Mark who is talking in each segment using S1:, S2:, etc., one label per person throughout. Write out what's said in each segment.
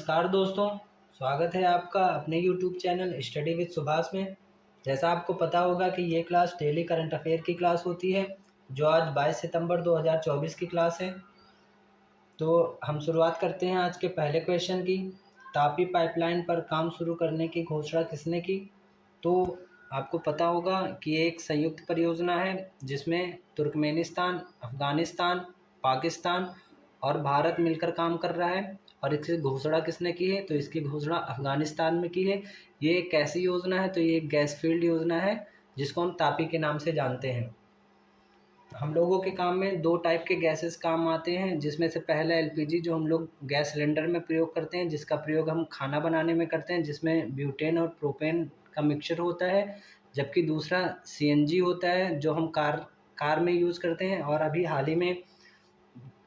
S1: नमस्कार दोस्तों, स्वागत है आपका अपने YouTube channel study with Subhash में। जैसा आपको पता होगा कि ये क्लास डेली करंट अफेयर की क्लास होती है, जो आज 22 सितंबर 2024 की क्लास है। तो हम शुरुआत करते हैं आज के पहले क्वेश्चन की। तापी पाइपलाइन पर काम शुरू करने की घोषणा किसने की? तो आपको पता होगा कि ये एक संयुक्त परियोजना है जिसमें तुर्कमेनिस्तान, अफ़गानिस्तान, पाकिस्तान और भारत मिलकर काम कर रहा है। और इसकी घोषणा किसने की है? तो इसकी घोषणा अफ़गानिस्तान में की है। ये एक कैसी योजना है? तो ये एक गैस फील्ड योजना है जिसको हम तापी के नाम से जानते हैं। हम लोगों के काम में दो टाइप के गैसेस काम आते हैं, जिसमें से पहला एलपीजी, जो हम लोग गैस सिलेंडर में प्रयोग करते हैं, जिसका प्रयोग हम खाना बनाने में करते हैं, जिसमें ब्यूटेन और प्रोपेन का मिक्सचर होता है। जबकि दूसरा सीएनजी होता है, जो हम कार में यूज़ करते हैं। और अभी हाल ही में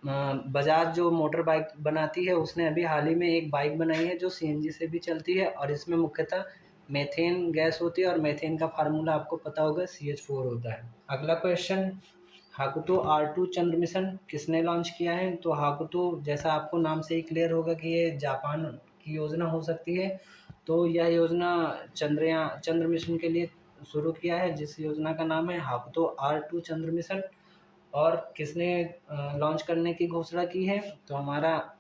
S1: बजाज जो मोटर बाइक बनाती है, उसने अभी हाल ही में एक बाइक बनाई है जो सीएनजी से भी चलती है, और इसमें मुख्यतः मेथेन गैस होती है, और मेथेन का फार्मूला आपको पता होगा CH4 होता है। अगला क्वेश्चन, हाकुतो R2 चंद्र मिशन किसने लॉन्च किया है? तो हाकुतो, जैसा आपको नाम से ही क्लियर होगा कि ये जापान की योजना हो सकती है। तो यह योजना चंद्र मिशन के लिए शुरू किया है, जिस योजना का नाम है हाकुतो R2 चंद्र मिशन। और किसने लॉन्च करने की घोषणा की है? तो हमारा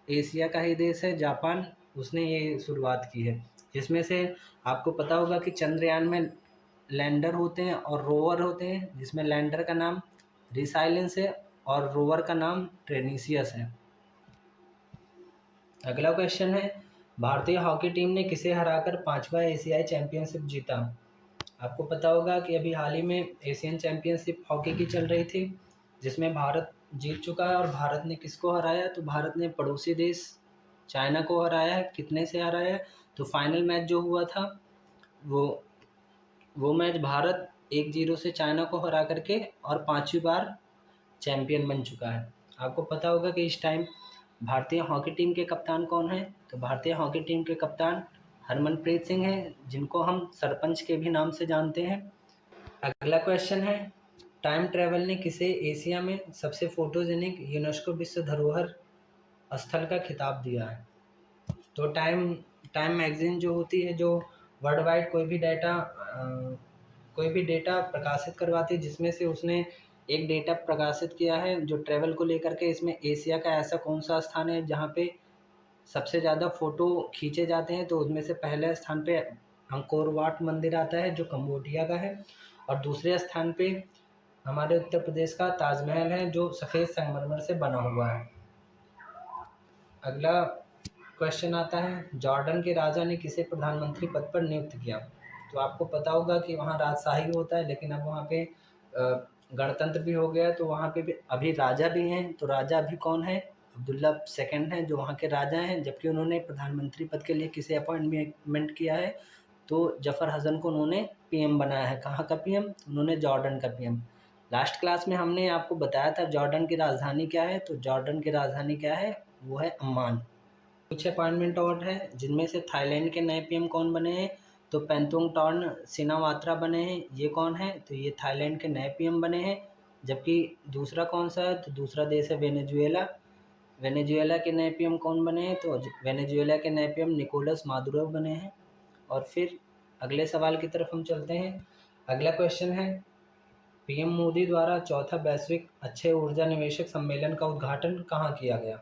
S1: एशिया का ही देश है जापान, उसने ये शुरुआत की है। जिसमें से आपको पता होगा कि चंद्रयान में लैंडर होते हैं और रोवर होते हैं, जिसमें लैंडर का नाम रिसाइलेंस है और रोवर का नाम ट्रेनिसियस है। अगला क्वेश्चन है, भारतीय हॉकी टीम ने किसे हराकर 5वां एशियाई चैंपियनशिप जीता? आपको पता होगा कि अभी हाल ही में एशियन चैंपियनशिप हॉकी की चल रही थी, जिसमें भारत जीत चुका है। और भारत ने किसको हराया? तो भारत ने पड़ोसी देश चाइना को हराया है। कितने से हराया है? तो फाइनल मैच जो हुआ था, वो वो मैच भारत 1-0 से चाइना को हरा करके और 5वीं बार चैंपियन बन चुका है। आपको पता होगा कि इस टाइम भारतीय हॉकी टीम के कप्तान कौन हैं? तो भारतीय हॉकी टीम के कप्तान हरमनप्रीत सिंह हैं, जिनको हम सरपंच के भी नाम से जानते हैं। अगला क्वेश्चन है, टाइम ट्रैवल ने किसे एशिया में सबसे फोटोजेनिक यूनेस्को विश्व धरोहर स्थल का खिताब दिया है? तो टाइम मैगजीन जो होती है, जो वर्ल्ड वाइड कोई भी डेटा प्रकाशित करवाती है, जिसमें से उसने एक डेटा प्रकाशित किया है जो ट्रैवल को लेकर के। इसमें एशिया का ऐसा कौन सा स्थान है जहाँ पे सबसे ज़्यादा फ़ोटो खींचे जाते हैं? तो उसमें से पहले स्थान पे अंकोर वाट मंदिर आता है, जो कंबोडिया का है। और दूसरे स्थान पे हमारे उत्तर प्रदेश का ताजमहल है, जो सफ़ेद संगमरमर से बना हुआ है। अगला क्वेश्चन आता है, जॉर्डन के राजा ने किसे प्रधानमंत्री पद पर नियुक्त किया? तो आपको पता होगा कि वहाँ राजशाही होता है, लेकिन अब वहाँ पे गणतंत्र भी हो गया, तो वहाँ पे भी अभी राजा भी हैं। तो राजा अभी कौन है? अब्दुल्ला सेकंड हैं, जो वहाँ के राजा हैं। जबकि उन्होंने प्रधानमंत्री पद के लिए किसे अपॉइंटमेंट किया है? तो जफ़र हसन को उन्होंने पीएम बनाया है। कहाँ का पीएम? उन्होंने जॉर्डन का पीएम। लास्ट क्लास में हमने आपको बताया था जॉर्डन की राजधानी क्या है। तो जॉर्डन की राजधानी क्या है? वो है अम्मान। कुछ अपॉइंटमेंट और है, जिनमें से थाईलैंड के नए पीएम कौन बने हैं? तो पेंतोंगटॉर्न सिनावात्रा बने हैं। ये कौन है? तो ये थाईलैंड के नए पीएम बने हैं। जबकि दूसरा कौन सा है? तो दूसरा देश है वेनेजुएला। वेनेजुएला के नए पीएम कौन बने हैं? तो वेनेजुएला के नए पीएम निकोलस मादुरो बने हैं। और फिर अगले सवाल की तरफ हम चलते हैं। अगला क्वेश्चन है, पीएम मोदी द्वारा चौथा वैश्विक अक्षय ऊर्जा निवेशक सम्मेलन का उद्घाटन कहाँ किया गया?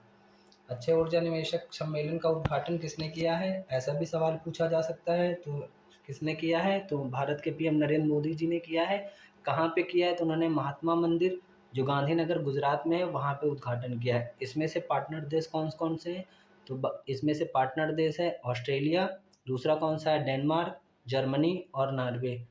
S1: अक्षय ऊर्जा निवेशक सम्मेलन का उद्घाटन किसने किया है? ऐसा भी सवाल पूछा जा सकता है। तो किसने किया है? तो भारत के पीएम नरेंद्र मोदी जी ने किया है। कहाँ पे किया है? तो उन्होंने महात्मा मंदिर, जो गांधीनगर गुजरात में है, वहाँ पे उद्घाटन किया है। इसमें से पार्टनर देश कौन कौन से हैं? तो इसमें से पार्टनर देश है ऑस्ट्रेलिया, दूसरा कौन सा है? डेनमार्क, जर्मनी और नॉर्वे।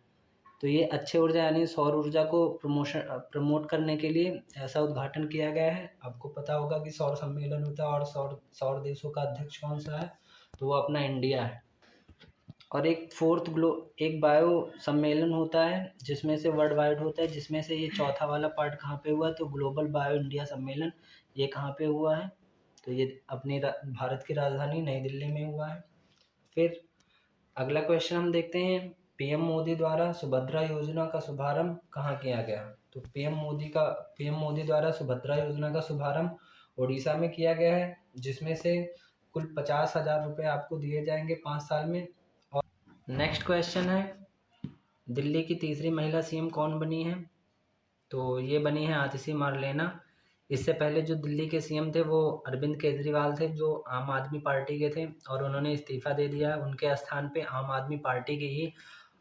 S1: तो ये अक्षय ऊर्जा यानी सौर ऊर्जा को प्रमोट करने के लिए ऐसा उद्घाटन किया गया है। आपको पता होगा कि सौर सम्मेलन होता है, और सौर देशों का अध्यक्ष कौन सा है? तो वो अपना इंडिया है। और एक बायो सम्मेलन होता है, जिसमें से वर्ल्ड वाइड होता है, जिसमें से ये चौथा वाला पार्ट कहाँ पे हुआ? तो ग्लोबल बायो इंडिया सम्मेलन, ये कहाँ पे हुआ है? तो ये अपनी भारत की राजधानी नई दिल्ली में हुआ है। फिर अगला क्वेश्चन हम देखते हैं, पीएम मोदी द्वारा सुभद्रा योजना का शुभारंभ कहाँ किया गया? तो पीएम मोदी द्वारा सुभद्रा योजना का शुभारंभ उड़ीसा में किया गया है, जिसमें से कुल 50,000 रुपये आपको दिए जाएंगे 5 साल में। और नेक्स्ट क्वेश्चन है, दिल्ली की तीसरी महिला सीएम कौन बनी है? तो ये बनी है आतिशी मार्लेना। इससे पहले जो दिल्ली के सीएम थे वो अरविंद केजरीवाल थे, जो आम आदमी पार्टी के थे, और उन्होंने इस्तीफ़ा दे दिया है। उनके स्थान पे आम आदमी पार्टी की ही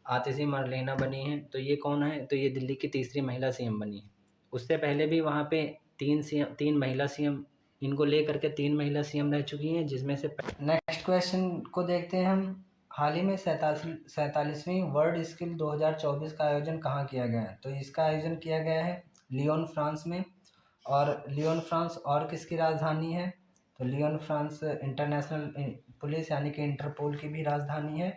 S1: आतिशी मार्लेना बनी है। तो ये कौन है? तो ये दिल्ली की तीसरी महिला सीएम बनी है। उससे पहले भी वहाँ पे 3 महिला सीएम, इनको लेकर के 3 महिला सीएम रह चुकी हैं, जिसमें से नेक्स्ट क्वेश्चन को देखते हैं हम। हाल ही में 47वीं वर्ल्ड स्किल 2024 का आयोजन कहाँ किया गया है? तो इसका आयोजन किया गया है लियोन, फ्रांस में। और लियोन, फ्रांस और किसकी राजधानी है? तो लियोन, फ्रांस इंटरनेशनल पुलिस यानी कि इंटरपोल की भी राजधानी है।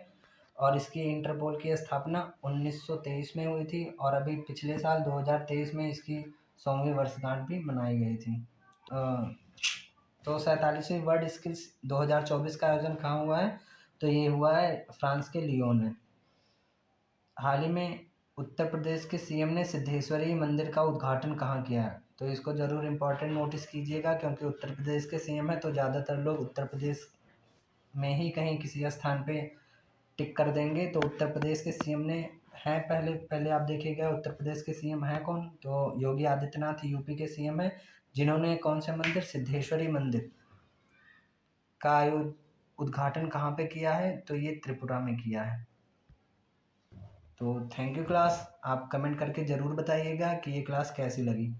S1: और इसकी इंटरपोल की स्थापना 1923 में हुई थी, और अभी पिछले साल 2023 में इसकी 100वीं वर्षगांठ भी मनाई गई थी। तो 47वीं वर्ल्ड स्किल्स 2024 का आयोजन कहाँ हुआ है? तो ये हुआ है फ्रांस के लियोन में। हाल ही में उत्तर प्रदेश के सीएम ने सिद्धेश्वरी मंदिर का उद्घाटन कहाँ किया है? तो इसको ज़रूर इम्पोर्टेंट नोटिस कीजिएगा, क्योंकि उत्तर प्रदेश के सीएम है तो ज़्यादातर लोग उत्तर प्रदेश में ही कहीं किसी स्थान पे टिक कर देंगे। तो उत्तर प्रदेश के सीएम ने हैं, पहले आप देखिएगा उत्तर प्रदेश के सीएम हैं कौन? तो योगी आदित्यनाथ यूपी के सीएम है, जिन्होंने कौन से मंदिर, सिद्धेश्वरी मंदिर का उद्घाटन कहाँ पे किया है? तो ये त्रिपुरा में किया है। तो थैंक यू क्लास, आप कमेंट करके ज़रूर बताइएगा कि ये क्लास कैसी लगी।